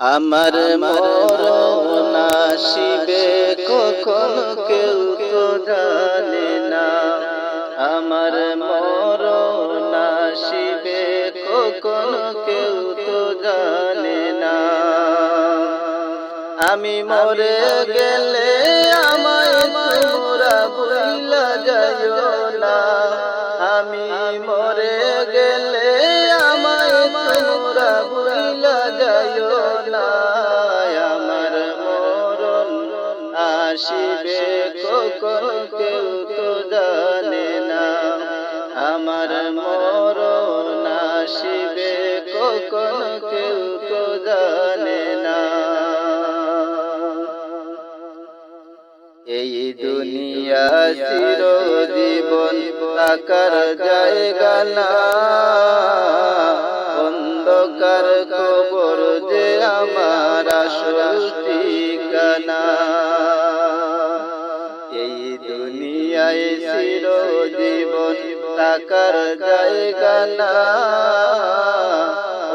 আমার মরণ আসিবে কখন কেউ তো জানে না। আমার মরণ আসিবে কখন কেউ তো জানে না। আমি মরে গেলে আমায় তোমরা ভুইলা যাইও না। আমি মরে গেলে আমায় তোমরা ভুইলা যাইও না। আমার মরণ আসিবে কখন কেউ তো জানে না। আমার মরণ আসিবে কখন কেউ তো জানে না। এই দুনিয়া চিরজীবন থাকার জায়গা না। অন্ধকার কবর যে আমার আসল ঠিকানা। এই দুনিয়ায় চিরজীবন থাকার জায়গা না।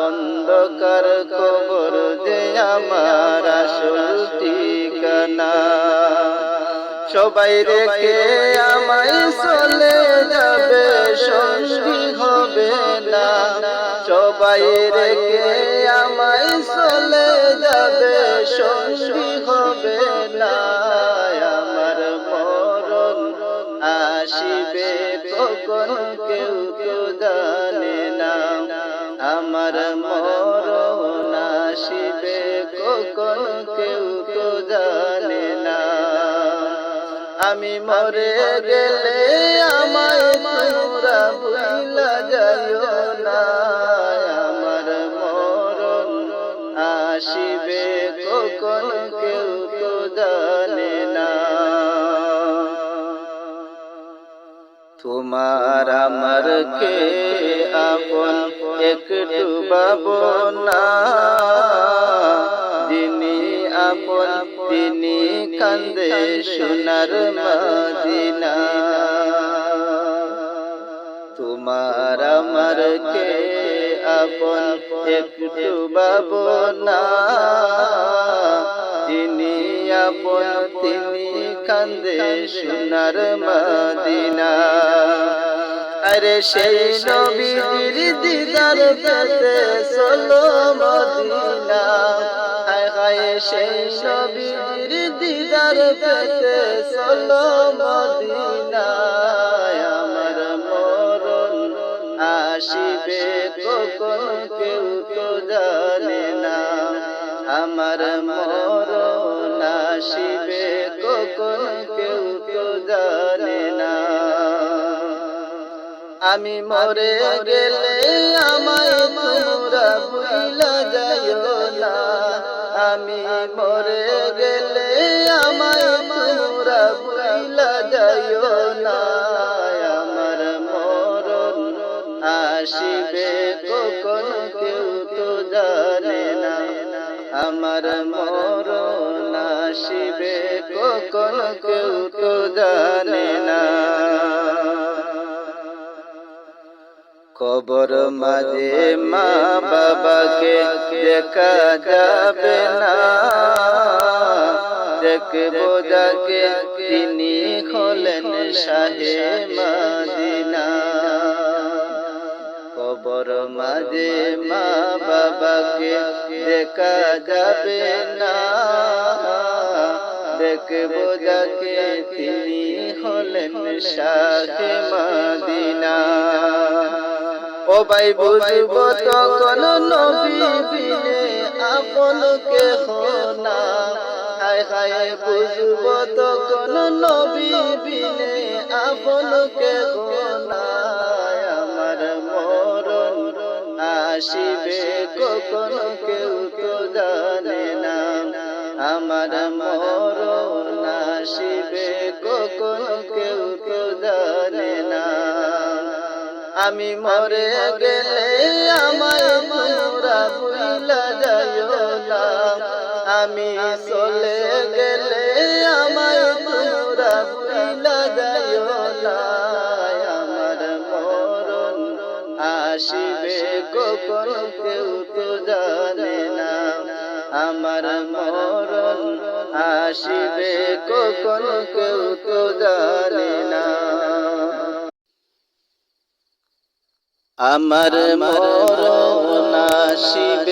অন্ধকার কবর যে আমার আসল ঠিকানা। সবাই রেখে আমায় চলে যাবে, সঙ্গী হবে না। সবাই রেখে আমায় চলে যাবে, সঙ্গী হবে না। আমার মরণ আসিবে কখন কেউ তো জানে না। আমার মরণ আসিবে কখন কেউ তো জানে না। আমি মরে গেলে আমায় তোমরা ভুইলা যাইও না। আমার মরণ আসিবে কখন কেউ তো জানে না। তোমার আমার কে আপন একটু ভাবনা। যিনি আপন তিনি কান্দে সোনার মদিনা। তোমার আমার কে আপন একটু ভাবনা। যিনি আপন তিনি কান্দে সোনার মদিনা। আরে সেই নবীর দিদার পেতে চলো মদিনা। হায় হায় সেই নবীর দিদার পেতে চলো মদিনা। আমার মরণ আসিবে কখন কেউ তো জানে না। আমার মরণ আসিবে কখন কেউ তো জানে না। আমি মরে গেলে আমায় তোমরা ভুইলা যাইও না। আমি মরে গেলে আমায় তোমরা ভুইলা যাইও না। আমার মরণ আসিবে কখন কেউ তো জানে না। আমার মরণ আসিবে কখন কেউ তো জানে না। কবর মাঝে মা বাবাকে দেখা যাবে না। দেখবো যাকে তিনি হলেন শাহে মদিনা। কবর মাঝে মা বাবাকে দেখা যাবে না। দেখবো যাকে তিনি হলেন শাহে মদিনা। ও ভাই বুঝবো তখন নবী বিনে আপন কেহ না। হায় হায় বুঝবো তখন নবী বিনে আপন কেহ না। আমার মরণ আসিবে কখন কেউ তো জানে না। আমার মরণ আসিবে কখন কেউ তো জানে না। আমি মরে গেলে আমায় তোমরা ভুইলা যাইও না। আমি চলে গেলে আমায় তোমরা ভুইলা যাইও না। আমার মরণ আসিবে কখন কেউ তো জানে না। আমার মরণ আসিবে কখন কেউ তো জানে না। আমার মরণ আসিবে